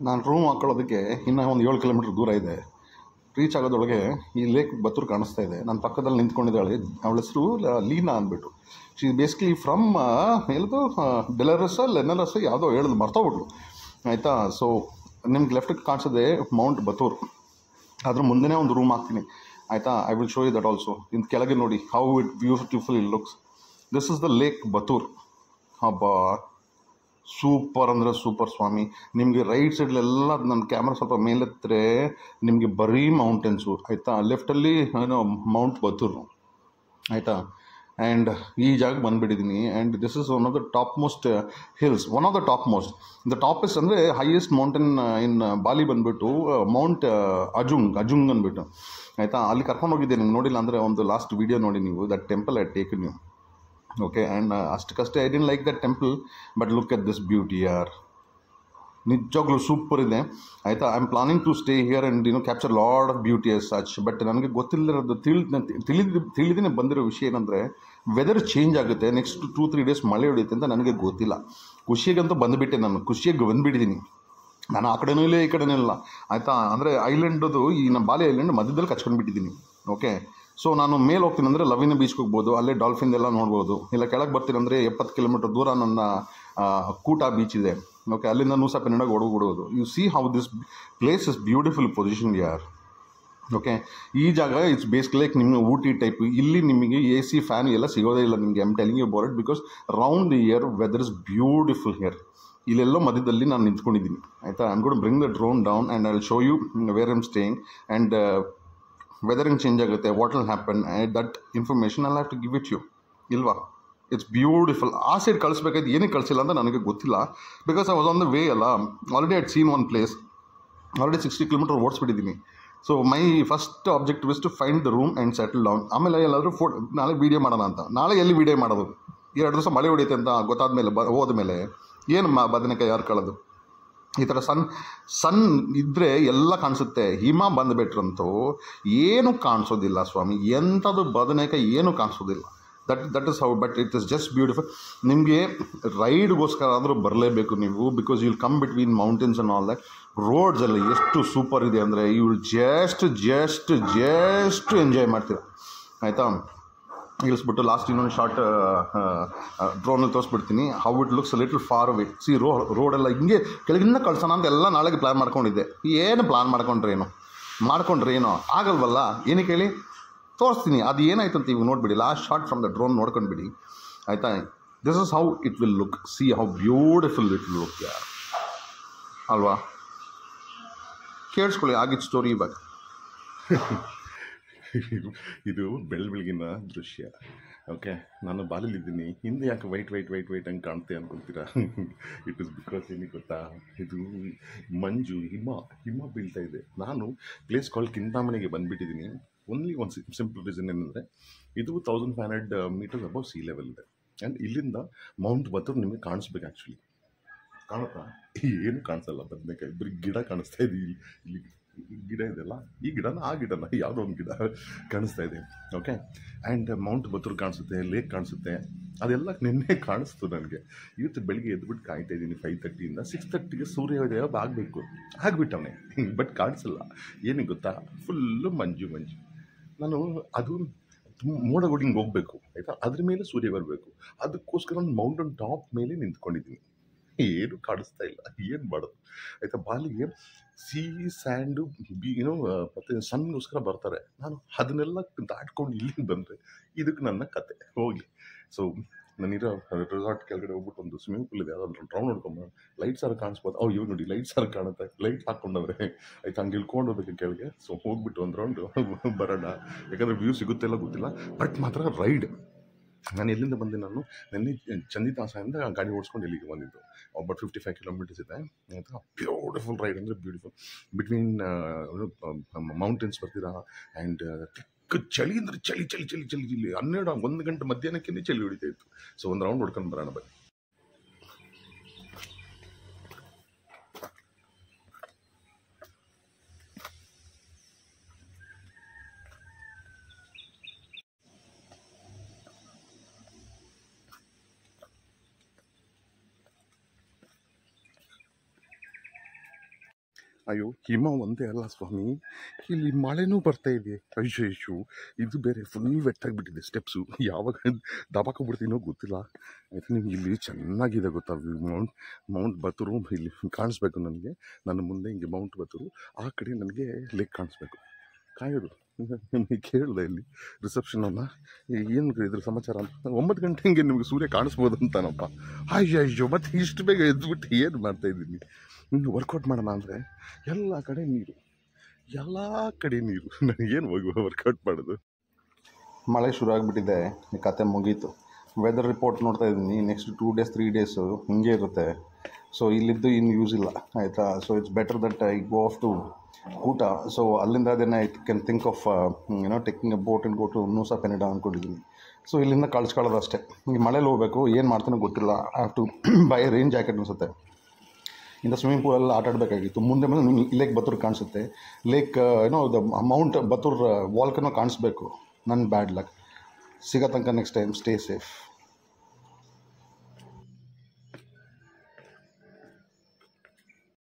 ನಾನು ರೂಮ್ ಹಾಕೊಳ್ಳೋದಕ್ಕೆ ಇನ್ನೂ ಒಂದು 7 ಕಿಲೋಮೀಟ್ರ್ ದೂರ ಇದೆ. ರೀಚ್ ಆಗೋದೊಳಗೆ ಈ ಲೇಕ್ ಬತ್ತೂರು ಕಾಣಿಸ್ತಾ ಇದೆ. ನನ್ನ ಪಕ್ಕದಲ್ಲಿ ನಿಂತ್ಕೊಂಡಿದ್ದಾಳೆ. ಅವಳ ಹೆಸರು ಲೀನಾ ಅಂದ್ಬಿಟ್ಟು. ಶಿ ಬೇಸಿಕಲಿ ಫ್ರಮ್ ಎಲ್ಲದು ಬೆಲರಸ್ ಲೆನರಸ್ ಯಾವುದೋ ಹೇಳೋದು ಮರ್ತೋಗ್ಬಿಟ್ಲು, ಆಯಿತಾ. ಸೊ ನಿಮ್ಗೆ ಲೆಫ್ಟಿಗೆ ಕಾಣಿಸೋದೆ ಮೌಂಟ್ ಬತ್ತೂರು. ಅದ್ರ ಮುಂದೆನೇ ಒಂದು ರೂಮ್ ಹಾಕ್ತೀನಿ, ಆಯಿತಾ. I will show you that also. ಇನ್ನು ಕೆಳಗೆ ನೋಡಿ how it beautiful it looks. This is the lake Batur. ಹಬ್ಬಾ, ಸೂಪರ್ ಅಂದರೆ ಸೂಪರ್ ಸ್ವಾಮಿ. ನಿಮಗೆ ರೈಟ್ ಸೈಡ್ಲೆಲ್ಲ ನನ್ನ ಕ್ಯಾಮ್ರಾ ಸ್ವಲ್ಪ ಮೇಲೆತ್ತರೆ ನಿಮಗೆ ಬರೀ ಮೌಂಟೇನ್ಸು, ಆಯಿತಾ. ಲೆಫ್ಟಲ್ಲಿ ಏನೋ ಮೌಂಟ್ ಬತ್ತೂರು, ಆಯಿತಾ. ಆ್ಯಂಡ್ ಈ ಜಾಗಕ್ಕೆ ಬಂದುಬಿಟ್ಟಿದ್ದೀನಿ. And this is one of the top most hills, one of the top most. The topest ಅಂದರೆ ಹೈಯೆಸ್ಟ್ ಮೌಂಟೇನ್ ಇನ್ ಬಾಲಿ ಬಂದುಬಿಟ್ಟು ಮೌಂಟ್ ಅಜುಂಗ್ ಅಂದ್ಬಿಟ್ಟು, ಆಯಿತಾ. ಅಲ್ಲಿ ಕರ್ಕೊಂಡು ಹೋಗಿದ್ದೆ. ನಿಮ್ಗೆ ನೋಡಿಲ್ಲ ಅಂದರೆ ಒಂದು ಲಾಸ್ಟ್ ವೀಡಿಯೋ ನೋಡಿ ನೀವು. ದಟ್ ಟೆಂಪಲ್ ಐ ಟೇಕ್ ನೀವು, ಓಕೆ. ಆ್ಯಂಡ್ ಅಷ್ಟಕ್ಕಷ್ಟೇ I didn't like that temple, but look at this beauty ಯಾರ್. ನಿಜವಾಗ್ಲೂ ಸೂಪರ್ ಇದೆ, ಆಯಿತಾ. I am planning to stay here and capture lot of beauty as such. But ನನಗೆ ಗೊತ್ತಿಲ್ಲದಿರೋದು ತಿಳಿದಿನೇ ಬಂದಿರೋ ವಿಷಯ ಏನಂದರೆ ವೆದರ್ ಚೇಂಜ್ ಆಗುತ್ತೆ. ನೆಕ್ಸ್ಟ್ 2-3 ಡೇಸ್ ಮಳೆ ಹೊಡೆಯುತ್ತೆ ಅಂತ ನನಗೆ ಗೊತ್ತಿಲ್ಲ. ಖುಷಿಗಂತೂ ಬಂದುಬಿಟ್ಟೆ, ನಾನು ಖುಷಿಯಾಗಿ ಬಂದುಬಿಟ್ಟಿದ್ದೀನಿ. ನಾನು ಆ ಕಡೆನೂ ಇಲ್ಲ ಈ ಕಡೆನೂ ಇಲ್ಲ, ಆಯಿತಾ. ಅಂದರೆ ಐಲ್ಯಾಂಡದು ಈ ನಮ್ಮ ಬಾಲಿ ಐಲ್ಯಾಂಡ್ ಮಧ್ಯದಲ್ಲಿ ಕಚ್ಕೊಂಡ್ಬಿಟ್ಟಿದ್ದೀನಿ, ಓಕೆ. ಸೊ ನಾನು ಮೇಲೆ ಹೋಗ್ತೀನಿ ಅಂದರೆ ಲವಿನ ಬೀಚ್ಗೆ ಹೋಗ್ಬೋದು, ಅಲ್ಲೇ ಡಾಲ್ಫಿನ್ದೆಲ್ಲ ನೋಡ್ಬೋದು. ಇಲ್ಲ ಕೆಳಗೆ ಬರ್ತೀನಿ ಅಂದರೆ 70 ಕಿಲೋಮೀಟರ್ ದೂರ ನನ್ನ ಕೂಟ ಬೀಚ್ ಇದೆ, ಓಕೆ. ಅಲ್ಲಿಂದ ನೂಸಾ ಪೆನ್ನಡಾಗಿ ಓಡೋಗ್ಬಿಡೋದು. You see how this place is beautiful position ಯಾರ್, ಓಕೆ. ಈ ಜಾಗ ಇಟ್ಸ್ ಬೇಸಿಕಲಿ ಲೈಕ್ ನಿಮಗೆ ಊಟಿ ಟೈಪ್. ಇಲ್ಲಿ ನಿಮಗೆ AC ಫ್ಯಾನ್ ಎಲ್ಲ ಸಿಗೋದೇ ಇಲ್ಲ ನಿಮಗೆ. I'm telling you about it because round the year weather is beautiful here. ಇಲ್ಲೆಲ್ಲೋ ಮಧ್ಯದಲ್ಲಿ ನಾನು ನಿಂತ್ಕೊಂಡಿದ್ದೀನಿ, ಆಯಿತಾ. I am going to bring the drone down and I will show you where I am staying. And weather ಹೆಂಗೆ change ಆಗುತ್ತೆ, what will happen, that information I have to give it you, ಇಲ್ವಾ. It's beautiful. ಆ side ಕಳಿಸ್ಬೇಕಾಯ್ತು, ಏನಕ್ಕೆ ಕಳಿಸಿಲ್ಲ ಅಂತ ನನಗೆ ಗೊತ್ತಿಲ್ಲ. Because I was on the way ಅಲ್ಲ. Already I've seen one place, already 60 kilometre ಓಡಿಸ್ಬಿಟ್ಟಿದ್ದೀನಿ. So my first objective is to find the room and settle down. ಆಮೇಲೆ ಎಲ್ಲಾದರೂ ನಾಳೆ ವೀಡಿಯೋ ಮಾಡೋಣ ಅಂತ. ನಾಳೆ ಎಲ್ಲಿ ವೀಡಿಯೋ ಮಾಡೋದು? 2 ದಿವಸ ಮಳೆ ಹೊಡಿಯುತ್ತೆ ಅಂತ ಗೊತ್ತಾದ್ಮೇಲೆ ಹೋದ್ಮೇಲೆ ಏನು ಬದನೆಕಾಯಿ ಯಾರು ಕಳೆದು. ಈ ಥರ ಸನ್ ಇದ್ದರೆ ಎಲ್ಲ ಕಾಣಿಸುತ್ತೆ. ಹಿಮ ಬಂದುಬಿಟ್ರಂತೂ ಏನೂ ಕಾಣಿಸೋದಿಲ್ಲ ಸ್ವಾಮಿ. ಎಂಥದ್ದು ಬದನೆಕಾಯಿ ಏನೂ ಕಾಣಿಸೋದಿಲ್ಲ. That is how. But it is just beautiful. ನಿಮಗೆ ರೈಡ್ಗೋಸ್ಕರ ಆದರೂ ಬರಲೇಬೇಕು ನೀವು, because you will come between mountains and all that. Roads ಎಲ್ಲ ಎಷ್ಟು ಸೂಪರ್ ಇದೆ ಅಂದರೆ ಯು ವಿಲ್ ಜಸ್ಟ್ ಎಂಜಾಯ್ ಮಾಡ್ತೀರಾ, ಆಯಿತಾ. ಇಳಿಸ್ಬಿಟ್ಟು ಲಾಸ್ಟ್ ಇನ್ನೊಂದು ಶಾರ್ಟ್ ಡ್ರೋನಲ್ಲಿ ತೋರಿಸ್ಬಿಡ್ತೀನಿ how it looks little far away. See ರೋಡೆಲ್ಲ ಹಿಂಗೆ ಕೆಳಗಿಂದ ಕಳ್ಸೋಣ ಅಂತ ಎಲ್ಲ ನಾಳೆಗೆ ಪ್ಲ್ಯಾನ್ ಮಾಡ್ಕೊಂಡಿದ್ದೆ. ಏನು ಪ್ಲ್ಯಾನ್ ಮಾಡ್ಕೊಂಡ್ರೆ ಏನೋ ಆಗಲ್ವಲ್ಲ. ಏನಕ್ಕೆ ಹೇಳಿ, ತೋರಿಸ್ತೀನಿ ಅದು ಏನಾಯ್ತು ಅಂತ. ಇವಾಗ ನೋಡಿಬಿಡಿ, last shot from the drone ನೋಡ್ಕೊಂಡ್ಬಿಡಿ, ಆಯಿತಾ. This is how it will look. See how beautiful it will look ಯಾರ್, ಅಲ್ವಾ. ಕೇಳಿಸ್ಕೊಳ್ಳಿ ಆಗಿದ್ದು ಸ್ಟೋರಿ ಇವಾಗ. ಇದು ಬೆಳಗಿನ ದೃಶ್ಯ, ಓಕೆ. ನಾನು ಬಾಲಿಲಿದ್ದೀನಿ, ಹಿಂದೆ ಯಾಕೆ ವೈಟ್ ಹಂಗೆ ಕಾಣ್ತೆ ಅಂದ್ಕೊಳ್ತೀರಾ? ಇಟ್ ಇಸ್ ಬಿಕಾಸ್ ಏನಿಗೆ ಗೊತ್ತಾ, ಇದು ಮಂಜು ಹಿಮ ಬೀಳ್ತಾ ಇದೆ. ನಾನು ಪ್ಲೇಸ್ ಕಾಲ್ ಕಿಂತಾಮಣಿಗೆ ಬಂದುಬಿಟ್ಟಿದ್ದೀನಿ. ಓನ್ಲಿ ಒಂದು ಸಿಂಪಲ್ ರೀಸನ್ ಏನಂದರೆ ಇದು 1500 ಮೀಟರ್ಸ್ ಅಬೌವ್ ಸೀ ಲೆವೆಲ್ ಇದೆ. ಆ್ಯಂಡ್ ಇಲ್ಲಿಂದ ಮೌಂಟ್ ಬತ್ತೂರು ನಿಮಗೆ ಕಾಣಿಸ್ಬೇಕು. ಆ್ಯಕ್ಚುಲಿ ಕಾಣುತ್ತಾ? ಏನು ಕಾಣಿಸಲ್ಲ, ಬದನೆಕಾಯಿ ಬರೀ ಗಿಡ ಕಾಣಿಸ್ತಾ ಇದೆ. ಇಲ್ಲಿ ಗಿಡ ಇದೆಯಲ್ಲ, ಈ ಗಿಡನ ಆ ಗಿಡನ ಯಾವುದೋ ಒಂದು ಗಿಡ ಕಾಣಿಸ್ತಾ ಇದೆ, ಓಕೆ. ಆ್ಯಂಡ್ ಮೌಂಟ್ ಬತ್ತೂರು ಕಾಣಿಸುತ್ತೆ, ಲೇಕ್ ಕಾಣಿಸುತ್ತೆ. ಅದೆಲ್ಲ ನಿನ್ನೆ ಕಾಣಿಸ್ತು ನನಗೆ. ಇವತ್ತು ಬೆಳಿಗ್ಗೆ ಎದ್ಬಿಟ್ಟು ಕಾಯ್ತಾ ಇದ್ದೀನಿ 5:30ಇಂದ 6:30ಗೆ ಸೂರ್ಯೋದಯ ಆಗಿಬಿಟ್ಟವನೇ, ಬಟ್ ಕಾಣಿಸಲ್ಲ. ಏನಿಗೆ ಗೊತ್ತಾ, ಫುಲ್ಲು ಮಂಜು. ನಾನು ಅದು ಮೋಡಗುಡಿಂಗೆ ಹೋಗಬೇಕು, ಆಯಿತಾ. ಅದ್ರ ಮೇಲೆ ಸೂರ್ಯ ಬರಬೇಕು. ಅದಕ್ಕೋಸ್ಕರ ನಾನು ಮೌಂಟನ್ ಟಾಪ್ ಮೇಲೆ ನಿಂತ್ಕೊಂಡಿದ್ದೀನಿ. ಏನು ಕಾಣಿಸ್ತಾ ಇಲ್ಲ, ಏನು ಮಾಡೋದು, ಆಯಿತಾ. ಬಾಲಿಗೆ ಸ್ಯಾಂಡು ಮತ್ತು ಸನ್ಗೋಸ್ಕರ ಬರ್ತಾರೆ. ನಾನು ಅದನ್ನೆಲ್ಲ ದಾಟ್ಕೊಂಡು ಇಲ್ಲಿಗೆ ಬಂದರೆ ಇದಕ್ಕೆ ನನ್ನ ಕತೆ ಹೋಗಲಿ. ಸೊ ನಾನಿರೋ ರೆಸಾರ್ಟ್ ಕೆಳಗಡೆ ಹೋಗ್ಬಿಟ್ಟು ಒಂದು ಸ್ವಿಮ್ಮಿಂಗ್ ಪೂಲ್ ಇದೆ, ಅದನ್ನು ರೌಂಡ್ ನೋಡ್ಕೊಂಡು ಲೈಟ್ಸ್ ಆರು ಕಾಣಿಸ್ಬೋದು. ಇವಾಗ ನೋಡಿ ಲೈಟ್ಸ್ ಆರು ಕಾಣುತ್ತೆ, ಲೈಟ್ ಹಾಕ್ಕೊಂಡವ್ರೆ, ಆಯ್ತು. ಹಂಗೆ ಇಳ್ಕೊಂಡು ಹೋಗ್ಬೇಕು ಕೆಳಗೆ. ಸೊ ಹೋಗ್ಬಿಟ್ಟು ಒಂದು ರೌಂಡು ಬರೋಣ, ಯಾಕಂದರೆ ವ್ಯೂ ಸಿಗುತ್ತೆಲ್ಲ ಗೊತ್ತಿಲ್ಲ. ಬಟ್ ಮಾತ್ರ ರೈಡ್. ನಾನು ಎಲ್ಲಿಂದ ಬಂದೆ, ನಾನು ನೆನ್ನೆ ಚಂದಿತಾಸದಿಂದ ಗಾಡಿ ಓಡಿಸ್ಕೊಂಡು ಇಲ್ಲಿಗೆ ಬಂದಿದ್ದು. ಅಬೌಟ್ 55 ಕಿಲೋಮೀಟರ್ಸ್ ಇದೆ, ಆಯಿತಾ. ಬ್ಯೂಟಿಫುಲ್ ರೈಡ್ ಅಂದರೆ ಬ್ಯೂಟಿಫುಲ್. ಬಿಟ್ವೀನ್ ಮೌಂಟೇನ್ಸ್ ಬರ್ತೀರಾ. ಆ್ಯಂಡ್ ಚಳಿ ಅಂದರೆ ಚಳಿ 12-1 ಗಂಟೆ ಮಧ್ಯಾಹ್ನಕ್ಕೆ ಚಳಿ ಹೊಡಿತಾ ಇತ್ತು. ಸೊ ಒಂದು ರೌಂಡ್ ಹೊಡ್ಕೊಂಡು ಬರೋಣ ಬನ್ನಿ. ಅಯ್ಯೋ ಹಿಮ ಒಂದೇ ಅಲ್ಲ ಸ್ವಾಮಿ, ಇಲ್ಲಿ ಮಳೆನೂ ಬರ್ತಾ ಇದೆ. ಅಯ್ಯೋ ಇದು ಬೇರೆ ಫುಲ್ ವೆಟ್ಟಾಗಿಬಿಟ್ಟಿದೆ ಸ್ಟೆಪ್ಸು. ಯಾವಾಗ ದಬಾಕೊಂಡ್ಬಿಡ್ತೀನೋ ಗೊತ್ತಿಲ್ಲ. ಆಯ್ತು, ನಿಮ್ಗೆ ಇಲ್ಲಿ ಚೆನ್ನಾಗಿದೆ ಗೊತ್ತಾ ಮೌಂಟ್ ಬತ್ತೂರು ಇಲ್ಲಿ ಕಾಣಿಸ್ಬೇಕು ನನಗೆ. ನನ್ನ ಮುಂದೆ ಹಿಂಗೆ ಮೌಂಟ್ ಬತ್ತೂರು, ಆ ಕಡೆ ನನಗೆ ಲೇಕ್ ಕಾಣಿಸ್ಬೇಕು. ಕಾಯೋದು ನಿಮಗೆ ಕೇಳಿದೆ ಇಲ್ಲಿ ರಿಸೆಪ್ಷನನ್ನು, ಏನು ಇದ್ರ ಸಮಾಚಾರ ಅಂತ. 9 ಗಂಟೆ ಹಿಂಗೆ ನಿಮಗೆ ಸೂರ್ಯ ಕಾಣಿಸ್ಬೋದು ಅಂತಾನಪ್ಪ. ಅಯ್ಯೋ ಮತ್ತೆ ಇಷ್ಟು ಬೇಗ ಎದ್ಬಿಟ್ಟು ಏನು ಮಾಡ್ತಾಯಿದ್ದೀನಿ. ಇನ್ನು ವರ್ಕೌಟ್ ಮಾಡೋಣ ಅಂದರೆ ಎಲ್ಲ ಕಡೆ ನೀರು, ಎಲ್ಲ ಕಡೆ ನೀರು. ನನಗೇನು ಹೋಗುವ ವರ್ಕೌಟ್ ಮಾಡೋದು. ಮಳೆ ಶುರು ಆಗಿಬಿಟ್ಟಿದೆ, ಈ ಕತೆ ಮುಗೀತು. ವೆದರ್ ರಿಪೋರ್ಟ್ ನೋಡ್ತಾ ಇದ್ದೀನಿ, ನೆಕ್ಸ್ಟ್ 2 ಡೇಸ್ 3 ಡೇಸು ಹಿಂಗೆ ಇರುತ್ತೆ. ಸೊ ಇಲ್ಲಿದ್ದು ಇನ್ನು ಯೂಸ್ ಇಲ್ಲ, ಆಯಿತಾ. So it's better that I go off to ಊಟ. ಸೊ ಅಲ್ಲಿಂದ ಅದೇನೆ I can think of taking a boat and go to Nusa Penida ಅಂದ್ಕೊಂಡಿದ್ದೀನಿ. ಸೊ ಇಲ್ಲಿಂದ ಕಳ್ಸ್ಕೊಳ್ಳೋದು ಅಷ್ಟೇ. ಈ ಮಳೇಲಿ ಹೋಗಬೇಕು, ಏನು ಮಾಡ್ತಾನೋ ಗೊತ್ತಿಲ್ಲ. I have to buy rain jacket ಅನಿಸುತ್ತೆ. ಇಂದ ಸ್ವಿಮ್ಮಿಂಗ್ ಪೂಲಲ್ಲಿ ಆಟ ಆಡಬೇಕಾಗಿತ್ತು. ಮುಂದೆ ಬಂದು ಲೇಕ್ ಬತ್ತೂರು ಕಾಣಿಸುತ್ತೆ. Lake the mount Batur volcano ಕಾಣಿಸ್ಬೇಕು. ನನ್ನ ಬ್ಯಾಡ್ ಲಕ್. ಸಿಗೋ ತನಕ ನೆಕ್ಸ್ಟ್ ಟೈಮ್ ಸ್ಟೇ ಸೇಫ್.